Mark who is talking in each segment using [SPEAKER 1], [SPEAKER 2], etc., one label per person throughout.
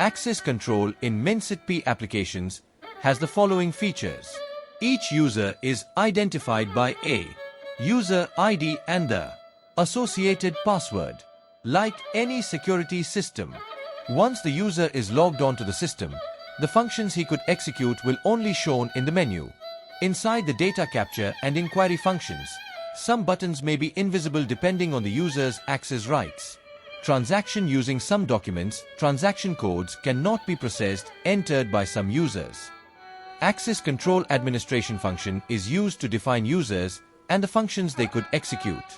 [SPEAKER 1] Access control in MenSitP applications has the following features. Each user is identified by a user ID and the associated password. Like any security system, once the user is logged onto the system, the functions he could execute will only shown in the menu. Inside the data capture and inquiry functions, some buttons may be invisible depending on the user's access rights. Transaction using some documents, transaction codes cannot be processed, entered by some users. Access control administration function is used to define users and the functions they could execute.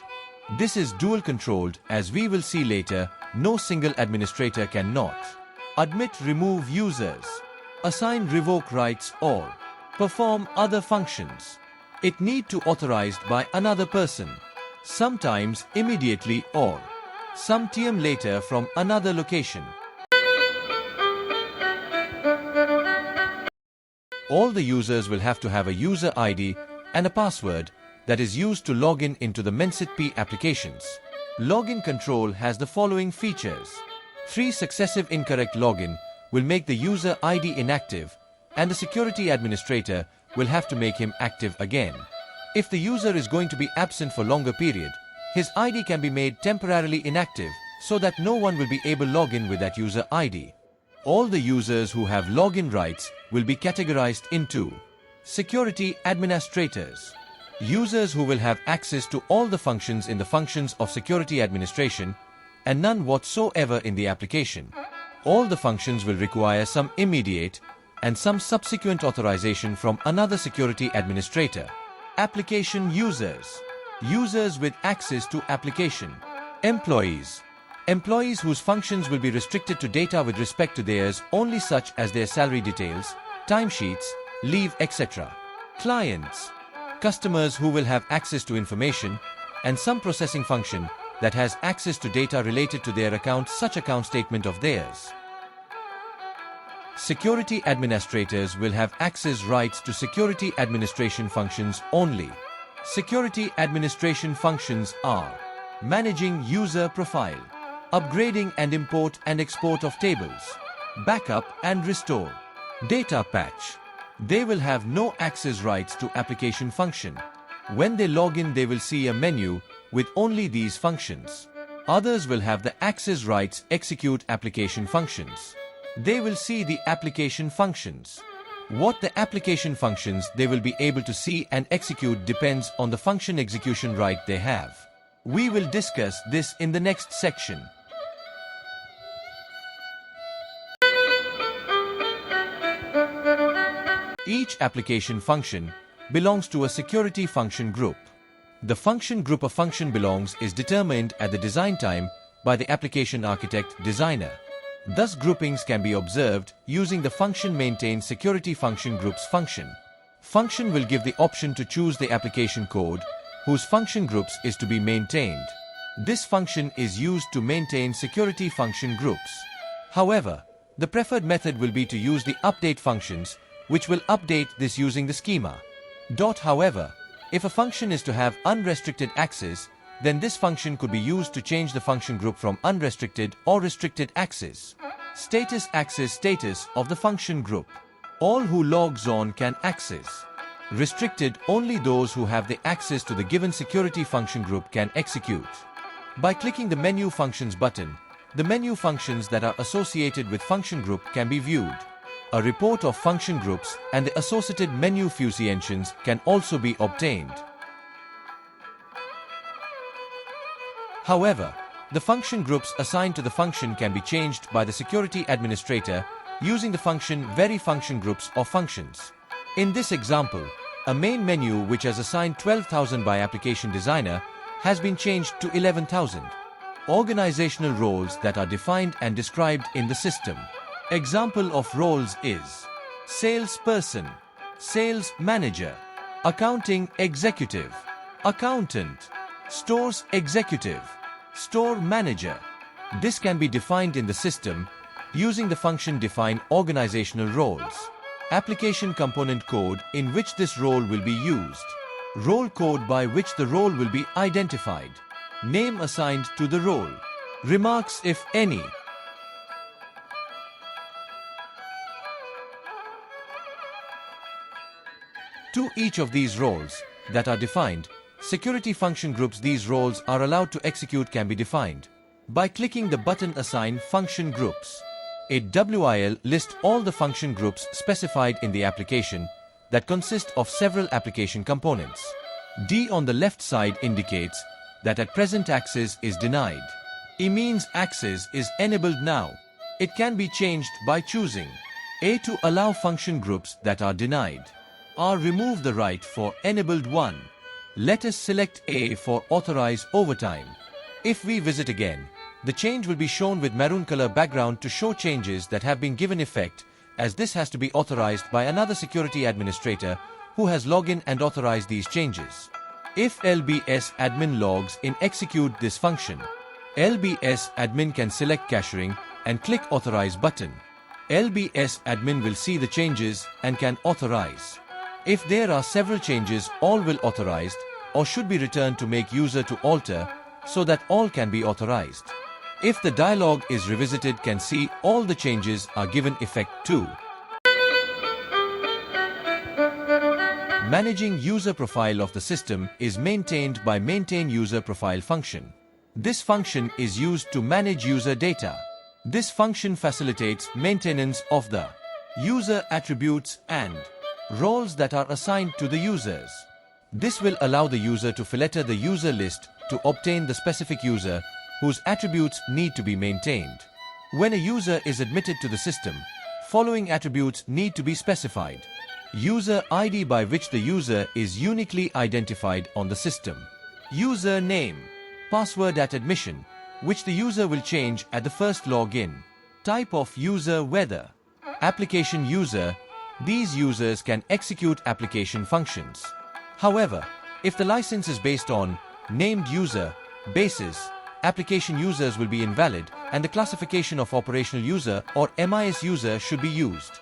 [SPEAKER 1] This is dual controlled, as we will see later. No single administrator cannot admit, remove users, assign, revoke rights or perform other functions. It need to authorized by another person, sometimes immediately or some time later from another location. All the users will have to have a user ID and a password that is used to log in into the MenSitP applications. Login control has the following features. 3 successive incorrect login will make the user ID inactive, and the security administrator will have to make him active again. If the user is going to be absent for longer period, his ID can be made temporarily inactive so that no one will be able to log in with that user ID. All the users who have login rights will be categorized into security administrators, users who will have access to all the functions in the functions of security administration and none whatsoever in the application. All the functions will require some immediate and some subsequent authorization from another security administrator. Application users, users with access to application. Employees, employees whose functions will be restricted to data with respect to theirs only, such as their salary details, timesheets, leave, etc. Clients, customers who will have access to information and some processing function that has access to data related to their account, such account statement of theirs. Security administrators will have access rights to security administration functions only. Security administration functions are managing user profile, upgrading and import and export of tables, backup and restore, data patch. They will have no access rights to application function. When they log in, they will see a menu with only these functions. Others will have the access rights execute application functions. They will see the application functions. What the application functions they will be able to see and execute depends on the function execution right they have. We will discuss this in the next section. Each application function belongs to a security function group. The function group a function belongs is determined at the design time by the application architect designer. Thus groupings can be observed using the function maintain security function groups function. Function will give the option to choose the application code whose function groups is to be maintained. This function is used to maintain security function groups. However, the preferred method will be to use the update functions, which will update this using the schema. However, if a function is to have unrestricted access, then this function could be used to change the function group from unrestricted or restricted access. Status access status of the function group. All who logs on can access. Restricted only those who have the access to the given security function group can execute. By clicking the menu functions button, the menu functions that are associated with function group can be viewed. A report of function groups and the associated menu functions can also be obtained. However, the function groups assigned to the function can be changed by the security administrator using the function vary function groups or functions. In this example, a main menu which has assigned 12,000 by application designer has been changed to 11,000. Organizational roles that are defined and described in the system. Example of roles is salesperson, sales manager, accounting executive, accountant, stores executive, store manager. This can be defined in the system using the function define organizational roles. Application component code in which this role will be used. Role code by which the role will be identified. Name assigned to the role. Remarks if any. To each of these roles that are defined, security function groups these roles are allowed to execute can be defined by clicking the button Assign Function Groups. A WIL lists all the function groups specified in the application that consist of several application components. D on the left side indicates that at present access is denied. E means access is enabled now. It can be changed by choosing A to allow function groups that are denied. R remove the right for enabled one. Let us select A for authorize overtime. If we visit again, the change will be shown with maroon color background to show changes that have been given effect, as this has to be authorized by another security administrator who has logged in and authorized these changes. If LBS admin logs in execute this function, LBS admin can select caching and click authorize button. LBS admin will see the changes and can authorize. If there are several changes, all will authorized or should be returned to make user to alter so that all can be authorized. If the dialog is revisited, can see all the changes are given effect too. Managing user profile of the system is maintained by maintain user profile function. This function is used to manage user data. This function facilitates maintenance of the user attributes and roles that are assigned to the users. This will allow the user to filter the user list to obtain the specific user whose attributes need to be maintained. When a user is admitted to the system, following attributes need to be specified. User ID by which the user is uniquely identified on the system. User name. Password at admission, which the user will change at the first login. Type of user whether application user. These users can execute application functions. However, if the license is based on named user basis, application users will be invalid and the classification of operational user or MIS user should be used.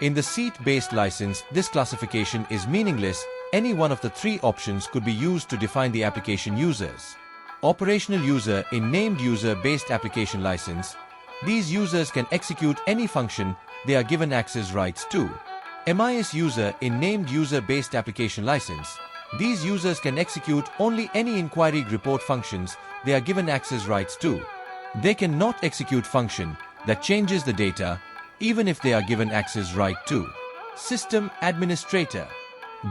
[SPEAKER 1] In the seat-based license, this classification is meaningless. Any one of the three options could be used to define the application users. Operational user in named user-based application license, these users can execute any function they are given access rights to. MIS user in named user-based application license, these users can execute only any inquiry report functions they are given access rights to. They cannot execute function that changes the data even if they are given access right to. System administrator.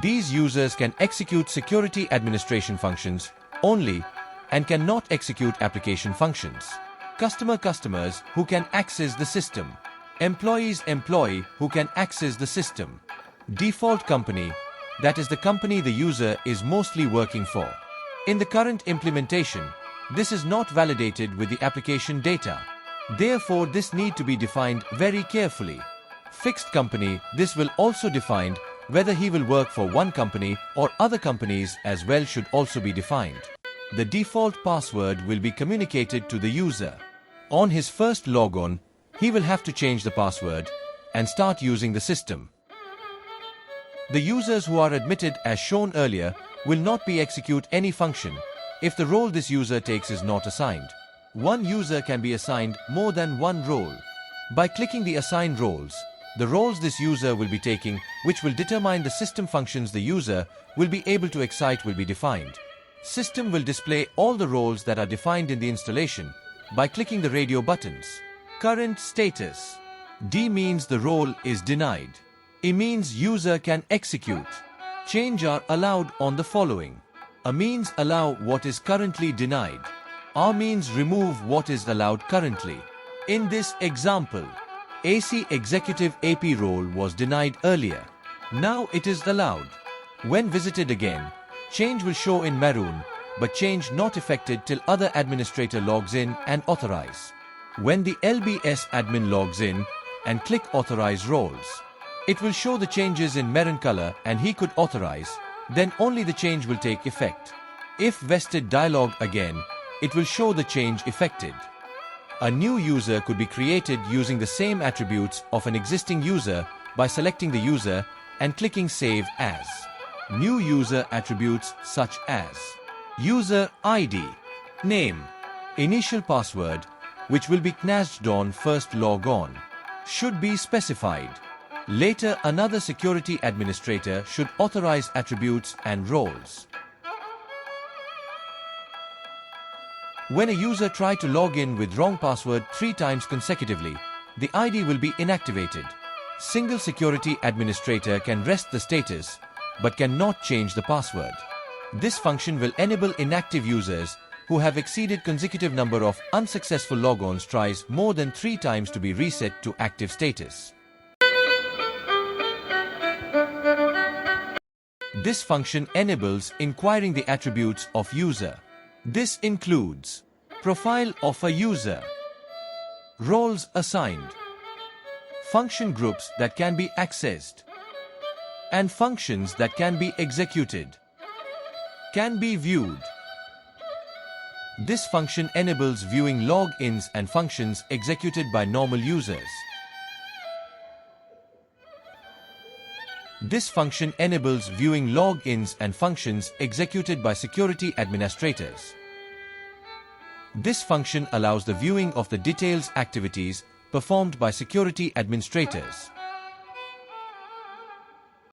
[SPEAKER 1] These users can execute security administration functions only and cannot execute application functions. Customers who can access the system. Employee who can access the system. Default company, that is the company the user is mostly working for. In the current implementation, this is not validated with the application data. Therefore, this need to be defined very carefully. Fixed company, this will also define whether he will work for one company or other companies as well should also be defined. The default password will be communicated to the user. On his first logon, he will have to change the password and start using the system. The users who are admitted as shown earlier will not be execute any function if the role this user takes is not assigned. One user can be assigned more than one role. By clicking the Assign Roles, the roles this user will be taking, which will determine the system functions the user will be able to excite, will be defined. System will display all the roles that are defined in the installation by clicking the radio buttons. Current status. D means the role is denied. E means user can execute. Change are allowed on the following. A means allow what is currently denied. R means remove what is allowed currently. In this example, AC Executive AP role was denied earlier. Now it is allowed. When visited again, change will show in maroon, but change not affected till other administrator logs in and authorize. When the LBS admin logs in and click authorize roles, it will show the changes in maroon color and he could authorize, then only the change will take effect. If vested dialog again, it will show the change effected. A new user could be created using the same attributes of an existing user by selecting the user and clicking Save As. New user attributes such as user ID, name, initial password, which will be cached on first log on, should be specified. Later, another security administrator should authorize attributes and roles. When a user tries to log in with wrong password 3 times consecutively, the ID will be inactivated. Single security administrator can rest the status, but cannot change the password. This function will enable inactive users who have exceeded consecutive number of unsuccessful logons tries more than 3 times to be reset to active status. This function enables inquiring the attributes of user. This includes profile of a user, roles assigned, function groups that can be accessed, and functions that can be executed, can be viewed. This function enables viewing logins and functions executed by normal users. This function enables viewing logins and functions executed by security administrators. This function allows the viewing of the details activities performed by security administrators.